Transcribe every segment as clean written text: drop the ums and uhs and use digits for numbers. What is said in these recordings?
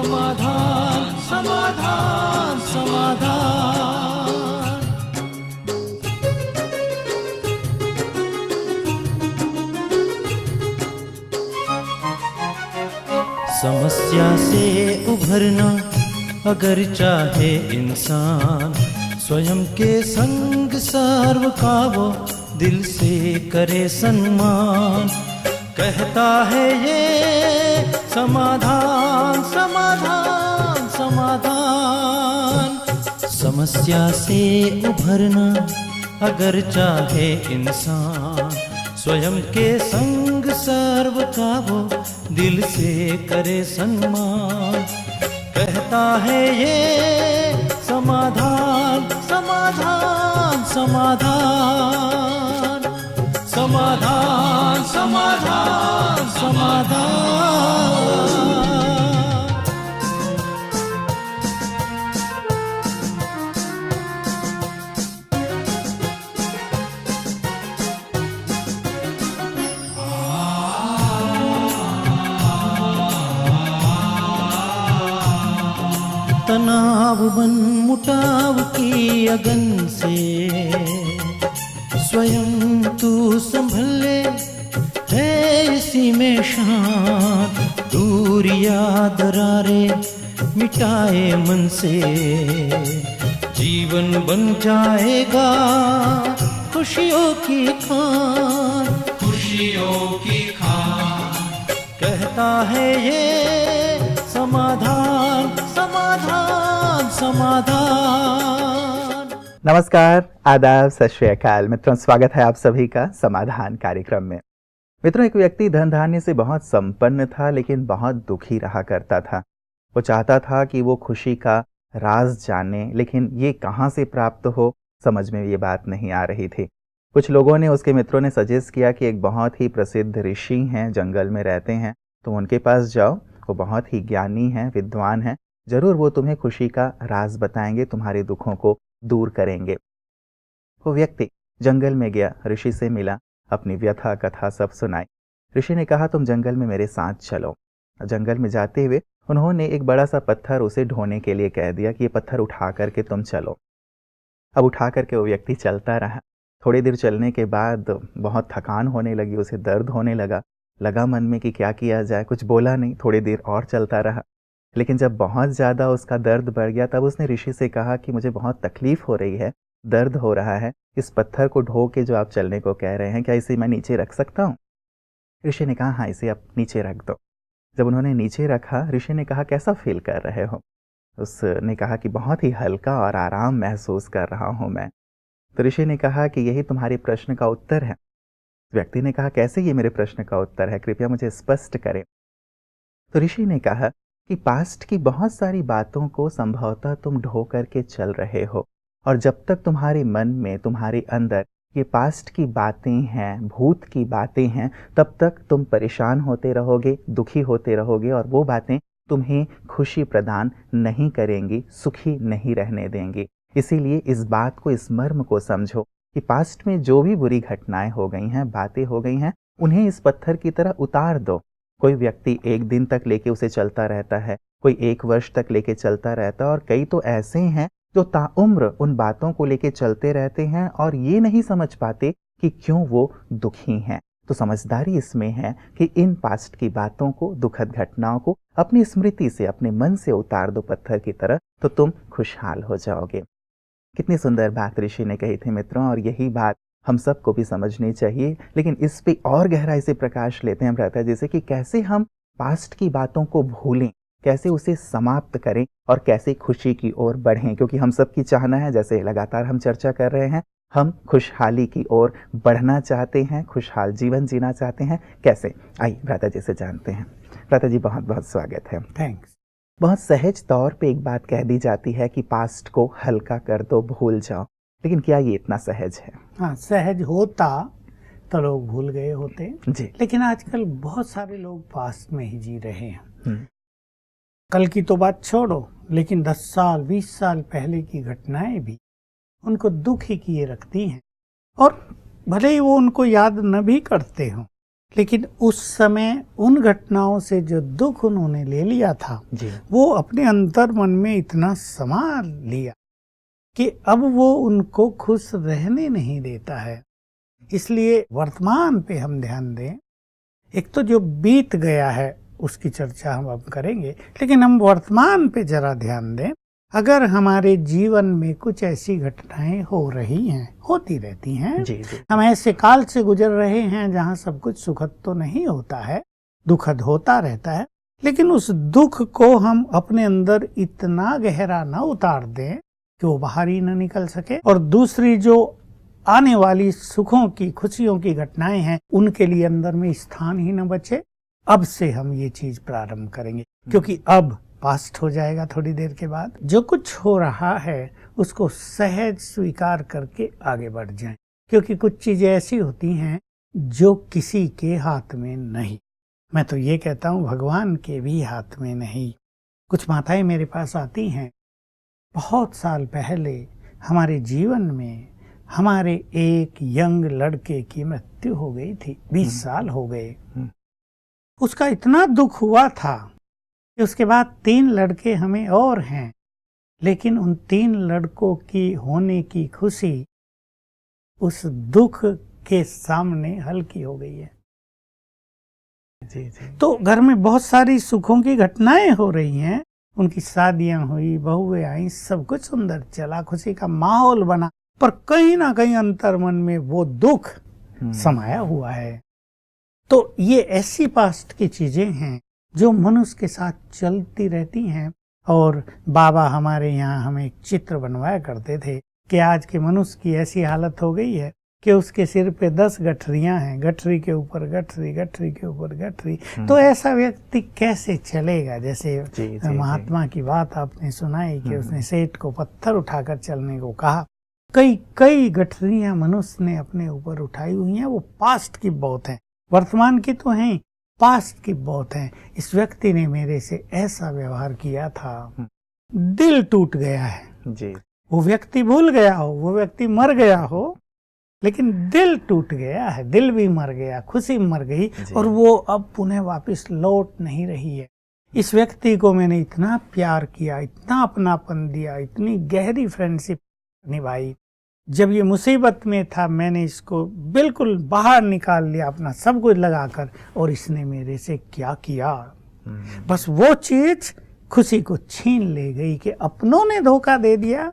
समाधान समाधान समाधान। समस्या से उभरना अगर चाहे इंसान, स्वयं के संग सर्व का वो दिल से करे सम्मान। कहता है ये समाधान समाधान समाधान। समस्या से उभरना अगर चाहे इंसान, स्वयं के संग सर्व का वो दिल से करे सम्मान। कहता है ये समाधान समाधान समाधान। समाधान समाधान समाधान। तनाव बन मुटाव की अगन से स्वयं तू संभले है इसी में शान। दूरिया दरारे मिटाए मन से, जीवन बन जाएगा खुशियों की खान खुशियों की खान। कहता है ये समाधान समाधान समाधान। नमस्कार, आदाब, सत श्री अकाल मित्रों, स्वागत है आप सभी का समाधान कार्यक्रम में। मित्रों, एक व्यक्ति धन धान्य से बहुत संपन्न था, लेकिन बहुत दुखी रहा करता था। वो चाहता था कि वो खुशी का राज जाने, लेकिन ये कहाँ से प्राप्त हो, समझ में ये बात नहीं आ रही थी। कुछ लोगों ने, उसके मित्रों ने सजेस्ट किया कि एक बहुत ही प्रसिद्ध ऋषि हैं, जंगल में रहते हैं, तो उनके पास जाओ। वो बहुत ही ज्ञानी हैं, विद्वान हैं, जरूर वो तुम्हें खुशी का राज बताएंगे, तुम्हारे दुखों को दूर करेंगे। वो व्यक्ति जंगल में गया, ऋषि से मिला, अपनी व्यथा कथा सब सुनाई। ऋषि ने कहा तुम जंगल में मेरे साथ चलो। जंगल में जाते हुए उन्होंने एक बड़ा सा पत्थर उसे ढोने के लिए कह दिया कि ये पत्थर उठा करके तुम चलो। अब उठा करके वो व्यक्ति चलता रहा। थोड़ी देर चलने के बाद बहुत थकान होने लगी, उसे दर्द होने लगा मन में कि क्या किया जाए। कुछ बोला नहीं, थोड़ी देर और चलता रहा। लेकिन जब बहुत ज़्यादा उसका दर्द बढ़ गया, तब उसने ऋषि से कहा कि मुझे बहुत तकलीफ़ हो रही है, दर्द हो रहा है, इस पत्थर को ढो के जो आप चलने को कह रहे हैं, क्या इसे मैं नीचे रख सकता हूँ? ऋषि ने कहा हाँ, इसे आप नीचे रख दो। जब उन्होंने नीचे रखा, ऋषि ने कहा कैसा फील कर रहे हो? उसने कहा कि बहुत ही हल्का और आराम महसूस कर रहा हूँ मैं। तो ऋषि ने कहा कि यही तुम्हारे प्रश्न का उत्तर है। व्यक्ति ने कहा कैसे ये मेरे प्रश्न का उत्तर है, कृपया मुझे स्पष्ट करें। तो ऋषि ने कहा कि पास्ट की बहुत सारी बातों को संभवतः तुम ढो करके चल रहे हो, और जब तक तुम्हारे मन में, तुम्हारे अंदर ये पास्ट की बातें हैं, भूत की बातें हैं, तब तक तुम परेशान होते रहोगे, दुखी होते रहोगे, और वो बातें तुम्हें खुशी प्रदान नहीं करेंगी, सुखी नहीं रहने देंगी। इसीलिए इस बात को, इस मर्म को समझो कि पास्ट में जो भी बुरी घटनाएं हो गई हैं, बातें हो गई हैं, उन्हें इस पत्थर की तरह उतार दो। कोई व्यक्ति एक दिन तक लेके उसे चलता रहता है, कोई 1 वर्ष तक लेके चलता रहता है, और कई तो ऐसे हैं जो ताउम्र उन बातों को लेके चलते रहते हैं और ये नहीं समझ पाते कि क्यों वो दुखी हैं। तो समझदारी इसमें है कि इन पास्ट की बातों को, दुखद घटनाओं को अपनी स्मृति से, अपने मन से उतार दो पत्थर की तरह, तो तुम खुशहाल हो जाओगे। कितनी सुंदर बात ऋषि ने कही थी मित्रों, और यही बात हम सबको भी समझनी चाहिए। लेकिन इस पे और गहराई से प्रकाश लेते हैं हम रहता है, जैसे कि कैसे हम पास्ट की बातों को भूलें, कैसे उसे समाप्त करें और कैसे खुशी की ओर बढ़ें। क्योंकि हम सब की चाहना है, जैसे लगातार हम चर्चा कर रहे हैं, हम खुशहाली की ओर बढ़ना चाहते हैं, खुशहाल जीवन जीना चाहते हैं। कैसे, आइए भ्राता जी से जानते हैं। भ्राता जी, बहुत बहुत स्वागत है। थैंक्स। बहुत सहज तौर पे एक बात कह दी जाती है कि पास्ट को हल्का कर दो, भूल जाओ, लेकिन क्या ये इतना सहज है? हाँ, सहज होता तो लोग भूल गए होते जी। लेकिन आजकल बहुत सारे लोग पास्ट में ही जी रहे हैं। कल की तो बात छोड़ो, लेकिन 10 साल 20 साल पहले की घटनाएं भी उनको दुखी किए रखती हैं, और भले ही वो उनको याद न भी करते हों, लेकिन उस समय उन घटनाओं से जो दुख उन्होंने ले लिया था जी। वो अपने अंतर मन में इतना समा लिया कि अब वो उनको खुश रहने नहीं देता है। इसलिए वर्तमान पे हम ध्यान दें। एक तो जो बीत गया है उसकी चर्चा हम अब करेंगे, लेकिन हम वर्तमान पे जरा ध्यान दें। अगर हमारे जीवन में कुछ ऐसी घटनाएं हो रही हैं, होती रहती हैं, जी जी। हम ऐसे काल से गुजर रहे हैं जहां सब कुछ सुखद तो नहीं होता है, दुखद होता रहता है, लेकिन उस दुख को हम अपने अंदर इतना गहरा न उतार दें कि वो बाहर ही न निकल सके, और दूसरी जो आने वाली सुखों की, खुशियों की घटनाएं हैं, उनके लिए अंदर में स्थान ही न बचे। अब से हम ये चीज प्रारंभ करेंगे, क्योंकि अब पास्ट हो जाएगा थोड़ी देर के बाद। जो कुछ हो रहा है उसको सहज स्वीकार करके आगे बढ़ जाएं, क्योंकि कुछ चीजें ऐसी होती हैं जो किसी के हाथ में नहीं। मैं तो ये कहता हूँ भगवान के भी हाथ में नहीं। कुछ माताएं मेरे पास आती हैं, बहुत साल पहले हमारे जीवन में हमारे एक यंग लड़के की मृत्यु हो गई थी, 20 साल हो गए। उसका इतना दुख हुआ था कि उसके बाद 3 लड़के हमें और हैं, लेकिन उन 3 लड़कों की होने की खुशी उस दुख के सामने हल्की हो गई है। जी जी। तो घर में बहुत सारी सुखों की घटनाएं हो रही हैं, उनकी शादियां हुई, बहुएं आई, सब कुछ सुंदर चला, खुशी का माहौल बना, पर कहीं ना कहीं अंतर मन में वो दुख समाया हुआ है। तो ये ऐसी पास्ट की चीजें हैं जो मनुष्य के साथ चलती रहती हैं। और बाबा हमारे यहाँ हमें एक चित्र बनवाया करते थे कि आज के मनुष्य की ऐसी हालत हो गई है कि उसके सिर पे 10 गठरियां हैं, गठरी के ऊपर गठरी, गठरी के ऊपर गठरी। तो ऐसा व्यक्ति कैसे चलेगा? जैसे जी, महात्मा की बात आपने सुनाई कि उसने सेठ को पत्थर उठाकर चलने को कहा। कई गठरियां मनुष्य ने अपने ऊपर उठाई हुई हैं, वो पास्ट की बहुत है, वर्तमान की तो हैं, पास्ट की बहुत है। इस व्यक्ति ने मेरे से ऐसा व्यवहार किया था, दिल टूट गया है जी। वो व्यक्ति भूल गया हो, वो व्यक्ति मर गया हो, लेकिन दिल टूट गया है, दिल भी मर गया, खुशी मर गई, और वो अब पुनः वापस लौट नहीं रही है। इस व्यक्ति को मैंने इतना प्यार किया, इतना अपनापन दिया, इतनी गहरी फ्रेंडशिप निभाई। जब ये मुसीबत में था मैंने इसको बिल्कुल बाहर निकाल लिया अपना सब कुछ लगाकर, और इसने मेरे से क्या किया, बस वो चीज खुशी को छीन ले गई कि अपनों ने धोखा दे दिया।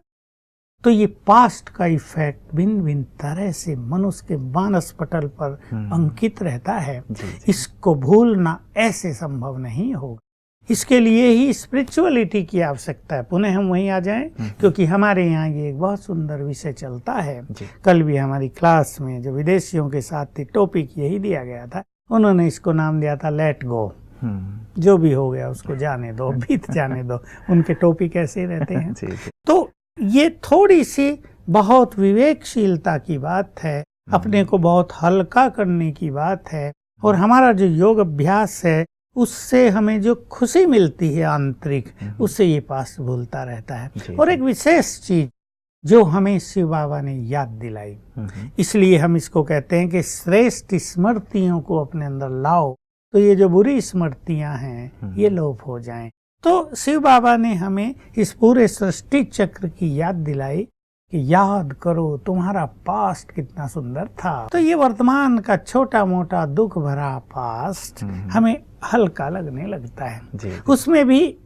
तो ये पास्ट का इफेक्ट भिन्न भिन्न तरह से मनुष्य के मानस पटल पर अंकित रहता है। इसको भूलना ऐसे संभव नहीं होगा। इसके लिए ही स्पिरिचुअलिटी की आवश्यकता है। पुनः हम वहीं आ जाएं, क्योंकि हमारे यहाँ ये एक बहुत सुंदर विषय चलता है। कल भी हमारी क्लास में जो विदेशियों के साथ थी, टॉपिक यही दिया गया था। उन्होंने इसको नाम दिया था लेट गो। जो भी हो गया उसको जाने दो, बीत जाने दो। उनके टॉपिक ऐसे रहते हैं। तो ये थोड़ी सी बहुत विवेकशीलता की बात है, अपने को बहुत हल्का करने की बात है। और हमारा जो योग अभ्यास है उससे हमें जो खुशी मिलती है आंतरिक, उससे ये पास भूलता रहता है। और एक विशेष चीज जो हमें शिव बाबा ने याद दिलाई, इसलिए हम इसको कहते हैं कि श्रेष्ठ स्मृतियों को अपने अंदर लाओ, तो ये जो बुरी स्मृतियां हैं ये लोप हो जाएं। तो शिव बाबा ने हमें इस पूरे सृष्टि चक्र की याद दिलाई कि याद करो तुम्हारा पास्ट कितना सुंदर था। तो ये वर्तमान का छोटा मोटा दुख भरा पास्ट हमें हल्का लगने लगता है। उसमें भी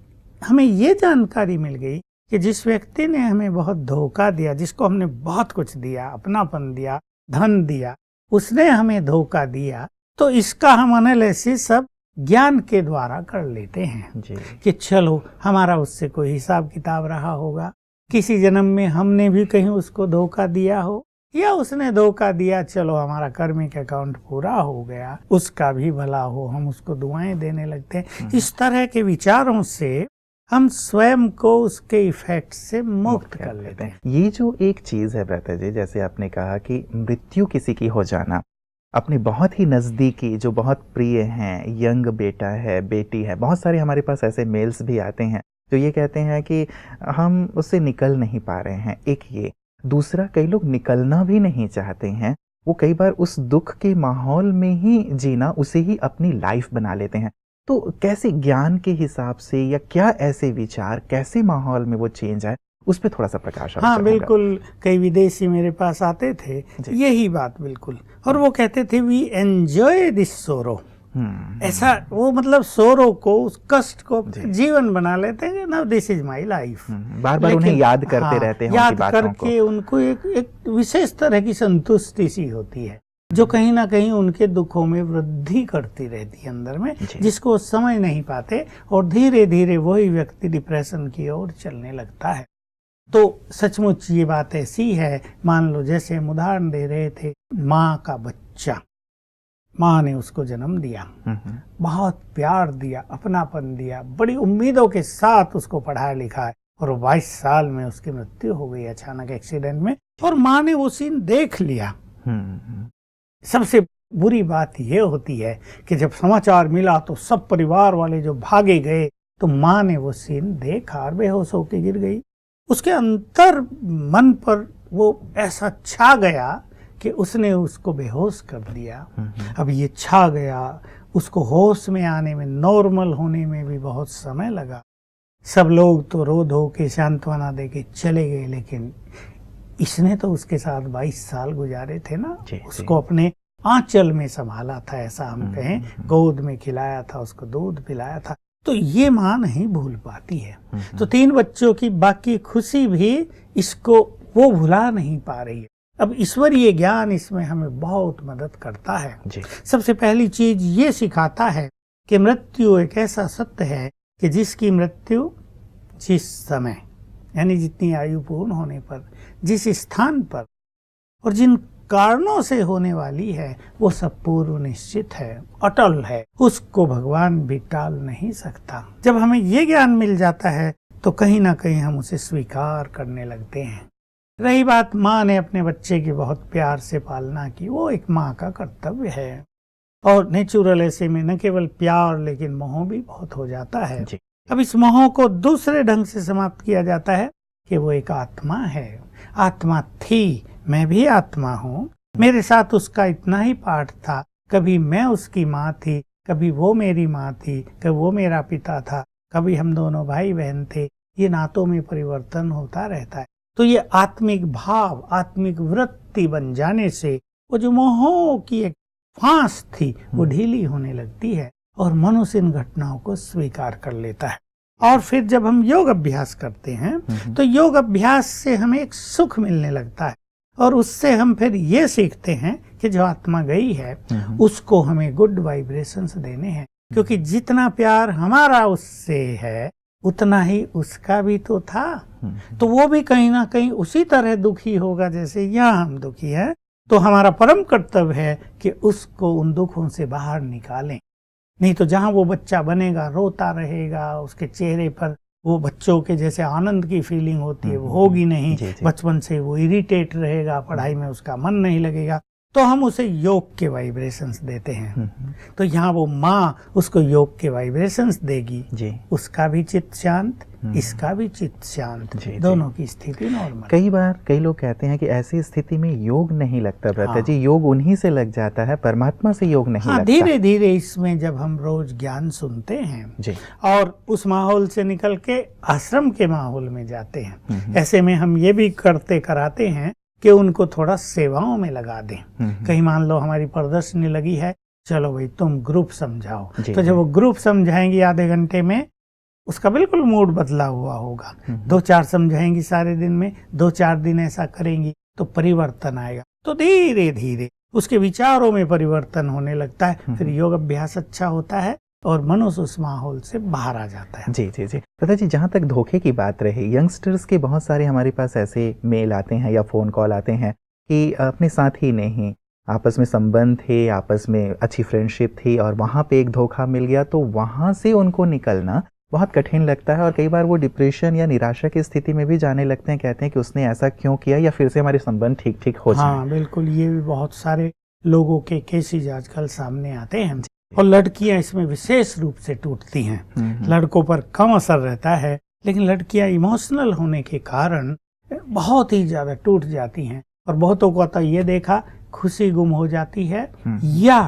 हमें ये जानकारी मिल गई कि जिस व्यक्ति ने हमें बहुत धोखा दिया, जिसको हमने बहुत कुछ दिया, अपनापन दिया, धन दिया, उसने हमें धोखा दिया, तो इसका हम एनालिसिस सब ज्ञान के द्वारा कर लेते हैं कि चलो हमारा उससे कोई हिसाब किताब रहा होगा, किसी जन्म में हमने भी कहीं उसको धोखा दिया हो, या उसने धोखा दिया, चलो हमारा कर्मिक अकाउंट पूरा हो गया, उसका भी भला हो, हम उसको दुआएं देने लगते हैं। इस तरह के विचारों से हम स्वयं को उसके इफेक्ट से मुक्त कर लेते हैं। ये जो एक चीज है ब्रता जी, जैसे आपने कहा कि मृत्यु किसी की हो जाना, अपने बहुत ही नज़दीकी जो बहुत प्रिय हैं, यंग बेटा है, बेटी है, बहुत सारे हमारे पास ऐसे मेल्स भी आते हैं जो ये कहते हैं कि हम उससे निकल नहीं पा रहे हैं। एक ये, दूसरा कई लोग निकलना भी नहीं चाहते हैं, वो कई बार उस दुख के माहौल में ही जीना, उसे ही अपनी लाइफ बना लेते हैं। तो कैसे ज्ञान के हिसाब से या क्या ऐसे विचार, कैसे माहौल में वो चेंज आए, उस पे थोड़ा सा प्रकाश हाँ आवश्यक बिल्कुल, कई विदेशी मेरे पास आते थे, यही बात बिल्कुल, और वो कहते थे वी एंजॉय दिस सोरो। ऐसा वो मतलब सोरो को, उस कष्ट को जीवन बना लेते हैं ना, दिस इज माई लाइफ। बार बार उन्हें याद करते रहते हैं, याद करके उनको एक विशेष तरह की संतुष्टि सी होती है जो कहीं ना कहीं उनके दुखों में वृद्धि करती रहती है अंदर में, जिसको समझ नहीं पाते, और धीरे धीरे वही व्यक्ति डिप्रेशन की ओर चलने लगता है। तो सचमुच ये बात ऐसी है, मान लो जैसे हम उदाहरण दे रहे थे, माँ का बच्चा, माँ ने उसको जन्म दिया, बहुत प्यार दिया, अपनापन दिया, बड़ी उम्मीदों के साथ उसको पढ़ाया लिखाया, और 22 साल में उसकी मृत्यु हो गई अचानक एक्सीडेंट में, और माँ ने वो सीन देख लिया। सबसे बुरी बात यह होती है कि जब समाचार मिला तो सब परिवार वाले जो भागे गए, तो माँ ने वो सीन देखा और बेहोश होकर गिर गई। उसके अंतर मन पर वो ऐसा छा गया कि उसने उसको बेहोश कर दिया। अब ये छा गया, उसको होश में आने में, नॉर्मल होने में भी बहुत समय लगा। सब लोग तो रो धो के सांत्वना दे के चले गए, लेकिन इसने तो उसके साथ 22 साल गुजारे थे ना, उसको अपने आंचल में संभाला था, ऐसा हम कहें, गोद में खिलाया था, उसको दूध पिलाया था। तो ये माँ नहीं भूल पाती है। तो 3 बच्चों की बाकी खुशी भी इसको वो भुला नहीं पा रही है। अब ईश्वरीय ज्ञान इसमें हमें बहुत मदद करता है। सबसे पहली चीज ये सिखाता है कि मृत्यु एक ऐसा सत्य है कि जिसकी मृत्यु जिस समय, यानी जितनी आयु पूर्ण होने पर, जिस स्थान पर और जिन कारणों से होने वाली है, वो सब पूर्व निश्चित है, अटल है, उसको भगवान भी टाल नहीं सकता। जब हमें ये ज्ञान मिल जाता है तो कहीं ना कहीं हम उसे स्वीकार करने लगते हैं। रही बात, माँ ने अपने बच्चे की बहुत प्यार से पालना की, वो एक माँ का कर्तव्य है। और नेचुरल ऐसे में न केवल प्यार लेकिन मोह भी बहुत हो जाता है। अब इस मोह को दूसरे ढंग से समाप्त किया जाता है कि वो एक आत्मा है, आत्मा थी, मैं भी आत्मा हूँ, मेरे साथ उसका इतना ही पाठ था, कभी मैं उसकी माँ थी, कभी वो मेरी माँ थी, कभी वो मेरा पिता था, कभी हम दोनों भाई बहन थे। ये नातों में परिवर्तन होता रहता है। तो ये आत्मिक भाव, आत्मिक वृत्ति बन जाने से वो जो मोह की एक फांस थी वो ढीली होने लगती है, और मनुष्य इन घटनाओं को स्वीकार कर लेता है। और फिर जब हम योग अभ्यास करते हैं तो योग अभ्यास से हमें एक सुख मिलने लगता है, और उससे हम फिर ये सीखते हैं कि जो आत्मा गई है उसको हमें गुड वाइब्रेशंस देने हैं, क्योंकि जितना प्यार हमारा उससे है उतना ही उसका भी तो था। तो वो भी कहीं ना कहीं उसी तरह दुखी होगा जैसे यहाँ हम दुखी हैं। तो हमारा परम कर्तव्य है कि उसको उन दुखों से बाहर निकालें। नहीं तो जहाँ वो बच्चा बनेगा, रोता रहेगा, उसके चेहरे पर वो बच्चों के जैसे आनंद की फीलिंग होती है वो होगी नहीं। बचपन से वो इरिटेट रहेगा, पढ़ाई में उसका मन नहीं लगेगा। तो हम उसे योग के वाइब्रेशंस देते हैं। तो यहाँ वो माँ उसको योग के वाइब्रेशंस देगी, उसका भी चित्त शांत, इसका भी चित्त शांत, दोनों की स्थिति नॉर्मल। कई बार कई लोग कहते हैं कि ऐसी स्थिति में योग नहीं लगता भ्राता जी, योग उन्हीं से लग जाता है, परमात्मा से योग नहीं लगता। धीरे धीरे इसमें जब हम रोज ज्ञान सुनते हैं और उस माहौल से निकल के आश्रम के माहौल में जाते हैं, ऐसे में हम ये भी करते कराते हैं कि उनको थोड़ा सेवाओं में लगा दें। कहीं मान लो हमारी प्रदर्शनी लगी है, चलो भाई तुम ग्रुप समझाओ। तो जब वो ग्रुप समझाएंगी आधे घंटे में, उसका बिल्कुल मूड बदला हुआ होगा। 2-4 समझाएंगी सारे दिन में, 2-4 दिन ऐसा करेंगी तो परिवर्तन आएगा। तो धीरे धीरे उसके विचारों में परिवर्तन होने लगता है। फिर योग अभ्यास अच्छा होता है और मनुष्य उस माहौल से बाहर आ जाता है। जी जी जी पता जी, जहाँ तक धोखे की बात रही, यंगस्टर्स के बहुत सारे हमारे पास ऐसे मेल आते हैं या फ़ोन कॉल आते हैं कि अपने साथी ने ही आपस में संबंध थे, आपस में अच्छी फ्रेंडशिप थी, और वहाँ पे एक धोखा मिल गया, तो वहाँ से उनको निकलना बहुत कठिन लगता है, और कई बार वो डिप्रेशन या निराशा की स्थिति में भी जाने लगते हैं। कहते हैं कि उसने ऐसा क्यों किया, या फिर से हमारे संबंध ठीक हो जाए। हाँ बिल्कुल, ये भी बहुत सारे लोगों के केसेज आजकल सामने आते हैं, और लड़कियां इसमें विशेष रूप से टूटती हैं। लड़कों पर कम असर रहता है, लेकिन लड़कियां इमोशनल होने के कारण बहुत ही ज्यादा टूट जाती हैं। और बहुतों को तो ये देखा खुशी गुम हो जाती है या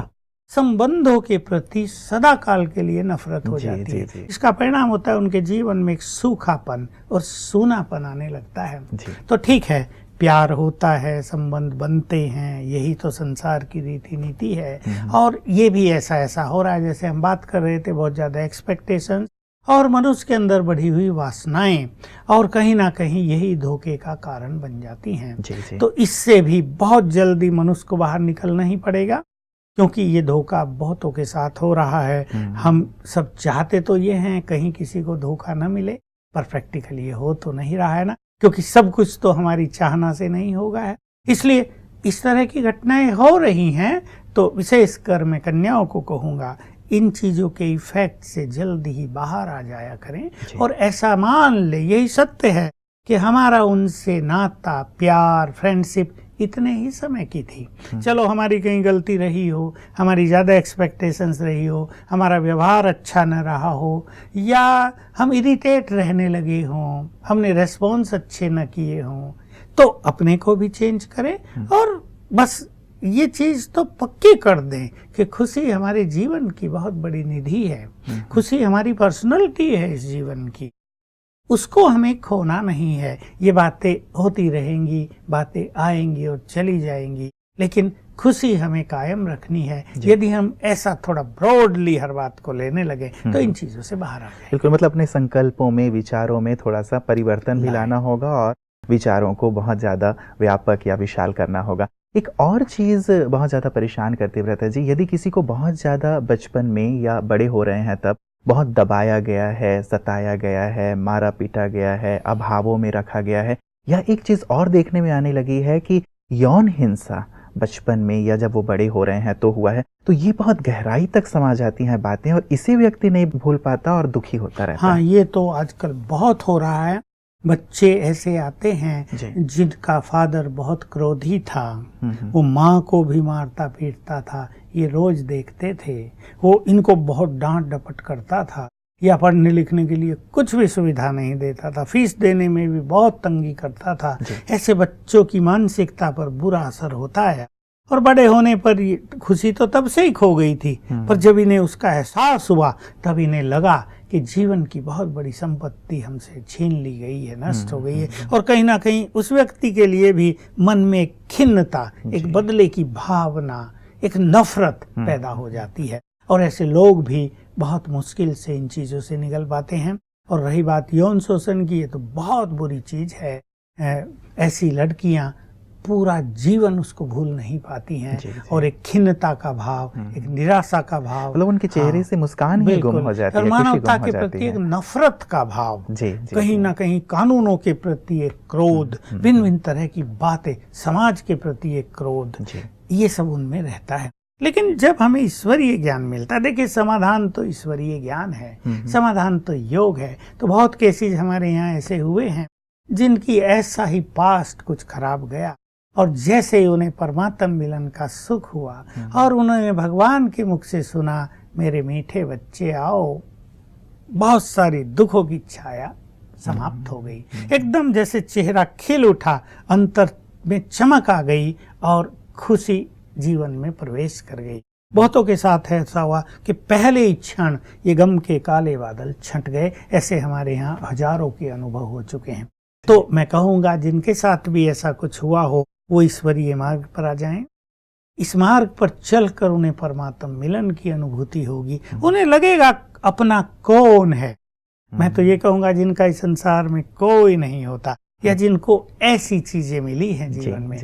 संबंधों के प्रति सदा काल के लिए नफरत हो जाती है। इसका परिणाम होता है उनके जीवन में एक सूखापन और सूनापन आने लगता है। तो ठीक है, प्यार होता है, संबंध बनते हैं, यही तो संसार की रीति नीति है। और ये भी ऐसा हो रहा है, जैसे हम बात कर रहे थे, बहुत ज्यादा एक्सपेक्टेशंस और मनुष्य के अंदर बढ़ी हुई वासनाएं, और कहीं ना कहीं यही धोखे का कारण बन जाती हैं। तो इससे भी बहुत जल्दी मनुष्य को बाहर निकलना ही पड़ेगा, क्योंकि ये धोखा बहुतों के साथ हो रहा है। हम सब चाहते तो ये हैं कहीं किसी को धोखा न मिले, पर प्रैक्टिकल ये हो तो नहीं रहा है ना, क्योंकि सब कुछ तो हमारी चाहना से नहीं होगा है। इसलिए इस तरह की घटनाएं हो रही हैं। तो विशेषकर मैं कन्याओं को कहूँगा, इन चीज़ों के इफेक्ट से जल्दी ही बाहर आ जाया करें और ऐसा मान ले, यही सत्य है कि हमारा उनसे नाता, प्यार, फ्रेंडशिप इतने ही समय की थी। चलो हमारी कहीं गलती रही हो, हमारी ज़्यादा एक्सपेक्टेशंस रही हो, हमारा व्यवहार अच्छा न रहा हो, या हम इरिटेट रहने लगे हों, हमने रेस्पॉन्स अच्छे न किए हों, तो अपने को भी चेंज करें और बस ये चीज़ तो पक्की कर दें कि खुशी हमारे जीवन की बहुत बड़ी निधि है। खुशी हमारी पर्सनैलिटी है इस जीवन की, उसको हमें खोना नहीं है। ये बातें होती रहेंगी, बातें आएंगी और चली जाएंगी, लेकिन खुशी हमें कायम रखनी है। यदि हम ऐसा थोड़ा ब्रॉडली हर बात को लेने लगे तो इन चीज़ों से बाहर आ जाएंगे। बिल्कुल, मतलब अपने संकल्पों में, विचारों में थोड़ा सा परिवर्तन भी लाना होगा और विचारों को बहुत ज़्यादा व्यापक या विशाल करना होगा। एक और चीज़ बहुत ज़्यादा परेशान करती है भ्राता जी, यदि किसी को बहुत ज़्यादा बचपन में या बड़े हो रहे हैं तब बहुत दबाया गया है, सताया गया है, मारा पीटा गया है, अभावों में रखा गया है, या एक चीज़ और देखने में आने लगी है कि यौन हिंसा बचपन में या जब वो बड़े हो रहे हैं तो हुआ है, तो ये बहुत गहराई तक समा जाती हैं बातें और इसे व्यक्ति नहीं भूल पाता और दुखी होता रहता है। हाँ, ये तो आजकल बहुत हो रहा है। बच्चे ऐसे आते हैं जिनका फादर बहुत क्रोधी था, वो माँ को भी मारता पीटता था, ये रोज देखते थे। वो इनको बहुत डांट डपट करता था, या पढ़ने लिखने के लिए कुछ भी सुविधा नहीं देता था, फीस देने में भी बहुत तंगी करता था। ऐसे बच्चों की मानसिकता पर बुरा असर होता है और बड़े होने पर ये खुशी तो तब से ही खो गई थी, पर जब इन्हें उसका एहसास हुआ तब इन्हें लगा कि जीवन की बहुत बड़ी संपत्ति हमसे छीन ली गई है, नष्ट हो गई है। और कहीं ना कहीं उस व्यक्ति के लिए भी मन में एक खिन्नता, एक बदले की भावना, एक नफरत पैदा हो जाती है। और ऐसे लोग भी बहुत मुश्किल से इन चीज़ों से निकल पाते हैं। और रही बात यौन शोषण की, ये तो बहुत बुरी चीज़ है। ऐसी लड़कियां पूरा जीवन उसको भूल नहीं पाती हैं। और एक खिन्नता का भाव, एक निराशा का भाव, मतलब उनके चेहरे से मुस्कान ही गुम हो जाती है, मानवता के प्रति एक नफरत का भाव, कहीं ना कहीं कानूनों के प्रति एक क्रोध, भिन्न भिन्न तरह की बातें, समाज के प्रति एक क्रोध, ये सब उनमें रहता है। लेकिन जब हमें ईश्वरीय ज्ञान मिलता है, देखिए समाधान तो ईश्वरीय ज्ञान है, समाधान तो योग है। तो बहुत केसेस हमारे यहाँ ऐसे हुए हैं जिनकी ऐसा ही पास्ट कुछ खराब गया, और जैसे ही उन्हें परमात्म मिलन का सुख हुआ और उन्होंने भगवान के मुख से सुना, मेरे मीठे बच्चे आओ, बहुत सारी दुखों की छाया समाप्त हो गई। एकदम जैसे चेहरा खिल उठा, अंतर में चमक आ गई और खुशी जीवन में प्रवेश कर गई। बहुतों के साथ ऐसा हुआ कि पहले ही क्षण ये गम के काले बादल छंट गए। ऐसे हमारे यहाँ हजारों के अनुभव हो चुके हैं। तो मैं कहूँगा जिनके साथ भी ऐसा कुछ हुआ हो, वो ईश्वरीय मार्ग पर आ जाएं। इस मार्ग पर चलकर उन्हें परमात्म मिलन की अनुभूति होगी। उन्हें लगेगा अपना कौन है। मैं तो ये कहूँगा जिनका इस संसार में कोई नहीं होता, या जिनको ऐसी चीजें मिली हैं जीवन में,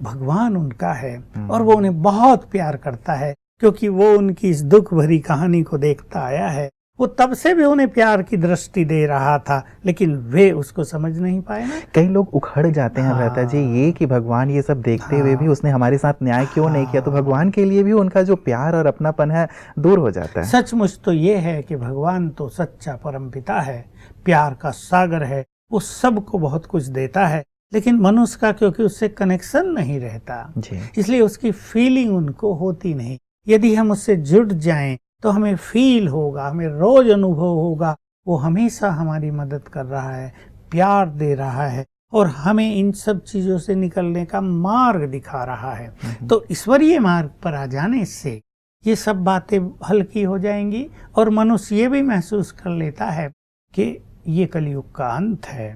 भगवान उनका है और वो उन्हें बहुत प्यार करता है, क्योंकि वो उनकी इस दुख भरी कहानी को देखता आया है। वो तब से भी उन्हें प्यार की दृष्टि दे रहा था, लेकिन वे उसको समझ नहीं पाए ना। कई लोग उखड़ जाते हैं भ्राता जी, ये कि भगवान ये सब देखते हुए भी उसने हमारे साथ न्याय क्यों नहीं किया। तो भगवान के लिए भी उनका जो प्यार और अपनापन है दूर हो जाता है। सचमुच तो ये है कि भगवान तो सच्चा परमपिता है, प्यार का सागर है, वो सबको बहुत कुछ देता है, लेकिन मनुष्य का क्योंकि उससे कनेक्शन नहीं रहता, इसलिए उसकी फीलिंग उनको होती नहीं। यदि हम उससे जुड़ जाएं तो हमें फील होगा, हमें रोज अनुभव होगा वो हमेशा हमारी मदद कर रहा है, प्यार दे रहा है और हमें इन सब चीजों से निकलने का मार्ग दिखा रहा है। तो ईश्वरीय मार्ग पर आ जाने से ये सब बातें हल्की हो जाएंगी और मनुष्य ये भी महसूस कर लेता है कि ये कलयुग का अंत है।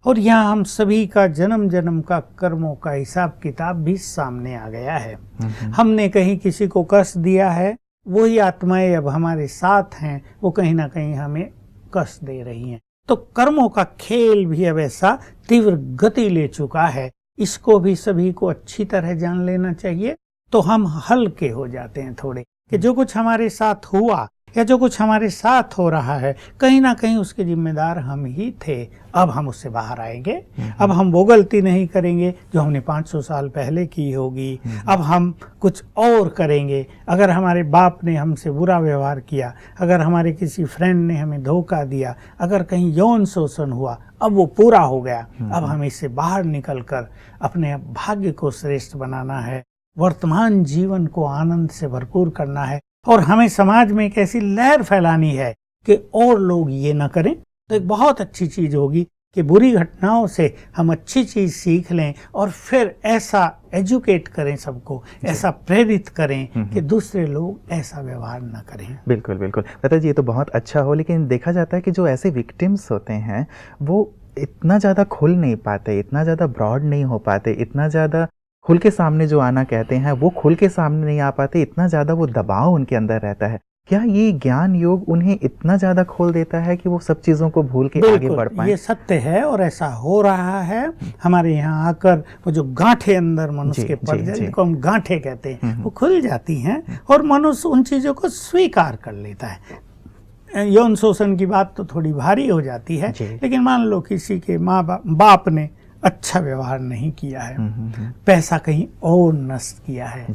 और यहाँ हम सभी का जन्म जन्म का कर्मों का हिसाब किताब भी सामने आ गया है। हमने कहीं किसी को कष्ट दिया है, वही आत्माएं अब हमारे साथ हैं, वो कहीं ना कहीं हमें कष्ट दे रही हैं। तो कर्मों का खेल भी अब ऐसा तीव्र गति ले चुका है, इसको भी सभी को अच्छी तरह जान लेना चाहिए। तो हम हल्के हो जाते हैं थोड़े कि जो कुछ हमारे साथ हुआ या जो कुछ हमारे साथ हो रहा है, कहीं ना कहीं उसके जिम्मेदार हम ही थे। अब हम उससे बाहर आएंगे, अब हम वो गलती नहीं करेंगे जो हमने 500 साल पहले की होगी। अब हम कुछ और करेंगे। अगर हमारे बाप ने हमसे बुरा व्यवहार किया, अगर हमारे किसी फ्रेंड ने हमें धोखा दिया, अगर कहीं यौन शोषण हुआ, अब वो पूरा हो गया। अब हमें इससे बाहर निकलकर अपने भाग्य को श्रेष्ठ बनाना है, वर्तमान जीवन को आनंद से भरपूर करना है और हमें समाज में एक ऐसी लहर फैलानी है कि और लोग ये न करें। तो एक बहुत अच्छी चीज होगी कि बुरी घटनाओं से हम अच्छी चीज सीख लें और फिर ऐसा एजुकेट करें सबको, ऐसा प्रेरित करें कि दूसरे लोग ऐसा व्यवहार न करें। बिल्कुल बिल्कुल लता जी, ये तो बहुत अच्छा हो, लेकिन देखा जाता है कि जो ऐसे विक्टिम्स होते हैं वो इतना ज़्यादा खुल नहीं पाते, इतना ज़्यादा ब्रॉड नहीं हो पाते, इतना ज़्यादा खुल के सामने जो आना कहते हैं वो खुल के सामने नहीं आ पाते, इतना ज़्यादा वो दबाव उनके अंदर रहता है। क्या ये ज्ञान योग उन्हें इतना ज़्यादा खोल देता है कि वो सब चीज़ों को भूल के आगे बढ़ पाए? ये सत्य है और ऐसा हो रहा है। हमारे यहाँ आकर वो जो गांठें अंदर मनुष्य के पड़ जाए, जिनको हम गांठें कहते हैं, वो खुल जाती हैं और मनुष्य उन चीज़ों को स्वीकार कर लेता है। यौन शोषण की बात तो थोड़ी भारी हो जाती है, लेकिन मान लो किसी के माँ बाप ने अच्छा व्यवहार नहीं किया है, पैसा कहीं और नष्ट किया है,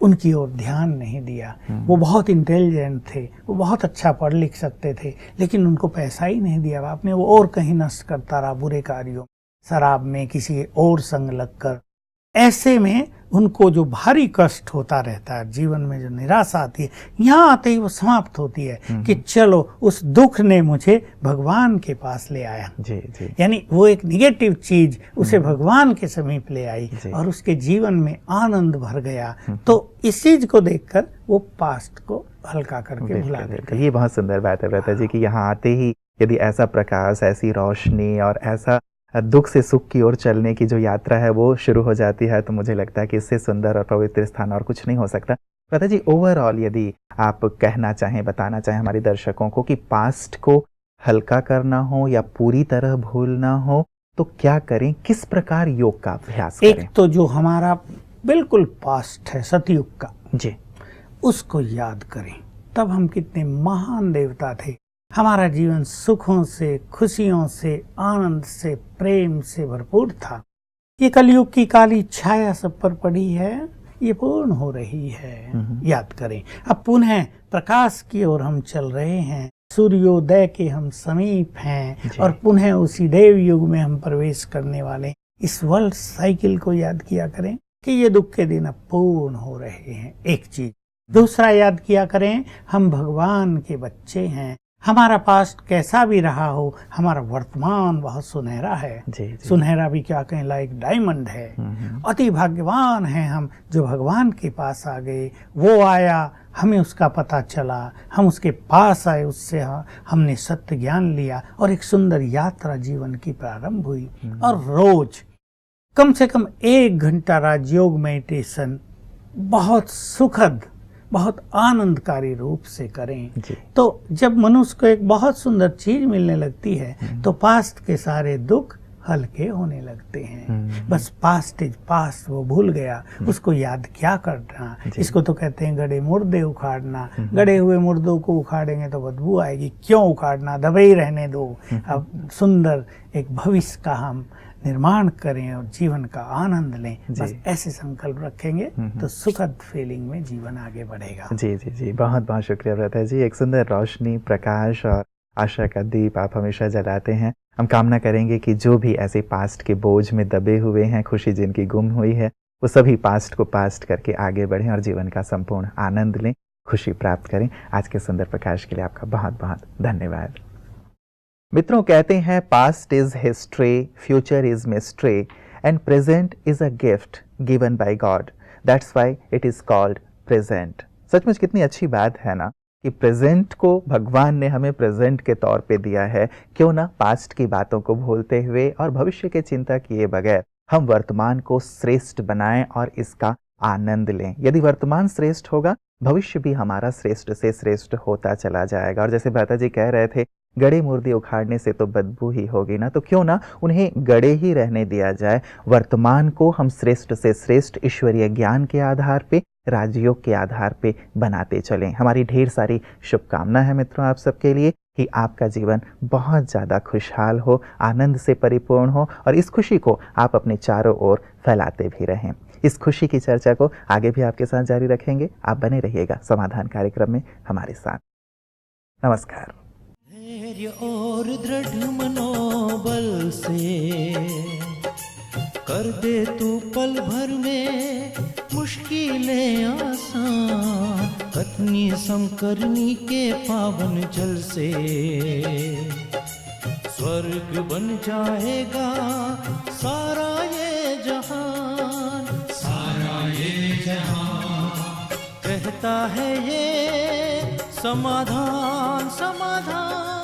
उनकी ओर ध्यान नहीं दिया, वो बहुत इंटेलिजेंट थे, वो बहुत अच्छा पढ़ लिख सकते थे, लेकिन उनको पैसा ही नहीं दिया बाप ने, वो और कहीं नष्ट करता रहा बुरे कार्यों, शराब में, किसी और संग लगकर। ऐसे में उनको जो भारी कष्ट होता रहता है, जीवन में जो निराशा आती है, यहाँ आते ही वो समाप्त होती है कि चलो उस दुख ने मुझे भगवान के पास ले आया। यानी वो एक निगेटिव चीज उसे भगवान के समीप ले आई और उसके जीवन में आनंद भर गया। तो इस चीज को देखकर वो पास्ट को हल्का करके भुला देते। ये बहुत सुंदर बात है लता जी कि यहाँ आते ही यदि ऐसा प्रकाश, ऐसी रोशनी और ऐसा दुख से सुख की ओर चलने की जो यात्रा है वो शुरू हो जाती है, तो मुझे लगता है कि इससे सुंदर और पवित्र स्थान और कुछ नहीं हो सकता। लता जी, ओवरऑल यदि आप कहना चाहें, बताना चाहें हमारे दर्शकों को कि पास्ट को हल्का करना हो या पूरी तरह भूलना हो तो क्या करें, किस प्रकार योग का अभ्यास करें? एक तो जो हमारा बिल्कुल पास्ट है सतयुग का, उसको याद करें। तब हम कितने महान देवता थे, हमारा जीवन सुखों से, खुशियों से, आनंद से, प्रेम से भरपूर था। ये कलयुग की काली छाया सब पर पड़ी है, ये पूर्ण हो रही है, याद करें। अब पुनः प्रकाश की ओर हम चल रहे हैं, सूर्योदय के हम समीप हैं और पुनः उसी देव युग में हम प्रवेश करने वाले। इस वर्ल्ड साइकिल को याद किया करें कि ये दुख के दिन अब पूर्ण हो रहे हैं, एक चीज। दूसरा याद किया करें, हम भगवान के बच्चे हैं। हमारा पास्ट कैसा भी रहा हो, हमारा वर्तमान बहुत सुनहरा है। सुनहरा भी क्या कहें, लाइक डायमंड है। अति भाग्यवान हैं हम जो भगवान के पास आ गए। वो आया, हमें उसका पता चला, हम उसके पास आए, उससे हमने सत्य ज्ञान लिया और एक सुंदर यात्रा जीवन की प्रारंभ हुई। और रोज कम से कम 1 घंटा राजयोग मेडिटेशन बहुत सुखद, बहुत आनंदकारी रूप से करें। तो जब मनुष्य को एक बहुत सुंदर चीज मिलने लगती है तो पास्ट के सारे दुख हल्के होने लगते हैं। बस पास्ट इज पास्ट, वो भूल गया, उसको याद क्या करना। इसको तो कहते हैं गड़े मुर्दे उखाड़ना। गड़े हुए मुर्दों को उखाड़ेंगे तो बदबू आएगी, क्यों उखाड़ना, दबे ही रहने दो। अब सुंदर एक भविष्य का हम निर्माण करें और जीवन का आनंद लें। बस ऐसे संकल्प रखेंगे तो सुखद फीलिंग में जीवन आगे बढ़ेगा। जी, बहुत बहुत शुक्रिया लता जी। एक सुंदर रोशनी, प्रकाश और आशा का दीप आप हमेशा जलाते हैं। हम कामना करेंगे कि जो भी ऐसे पास्ट के बोझ में दबे हुए हैं, खुशी जिनकी गुम हुई है, वो सभी पास्ट को पास्ट करके आगे बढ़ें और जीवन का संपूर्ण आनंद लें, खुशी प्राप्त करें। आज के सुंदर प्रकाश के लिए आपका बहुत बहुत धन्यवाद। मित्रों, कहते हैं past is history, future is mystery and present is a gift given by God, that's why it is called present. सचमुच कितनी अच्छी बात है ना कि प्रेजेंट को भगवान ने हमें प्रेजेंट के तौर पे दिया है। क्यों ना पास्ट की बातों को भूलते हुए और भविष्य की चिंता किए बगैर हम वर्तमान को श्रेष्ठ बनाएं और इसका आनंद लें। यदि वर्तमान श्रेष्ठ होगा, भविष्य भी हमारा श्रेष्ठ से श्रेष्ठ होता चला जाएगा। और जैसे भ्राता जी कह रहे थे, गड़े मुर्दे उखाड़ने से तो बदबू ही होगी ना, तो क्यों ना उन्हें गड़े ही रहने दिया जाए। वर्तमान को हम श्रेष्ठ से श्रेष्ठ ईश्वरीय ज्ञान के आधार पे, राजयोग के आधार पे बनाते चलें। हमारी ढेर सारी शुभकामना है मित्रों आप सबके लिए कि आपका जीवन बहुत ज़्यादा खुशहाल हो, आनंद से परिपूर्ण हो और इस खुशी को आप अपने चारों ओर फैलाते भी रहें। इस खुशी की चर्चा को आगे भी आपके साथ जारी रखेंगे। आप बने रहिएगा समाधान कार्यक्रम में हमारे साथ। नमस्कार। धैर्य और दृढ़ मनोबल से कर दे तू पल भर में मुश्किलें आसान, कथनी समकरनी के पावन जल से स्वर्ग बन जाएगा सारा ये जहान, सारा ये जहान। कहता है ये समाधान समाधान।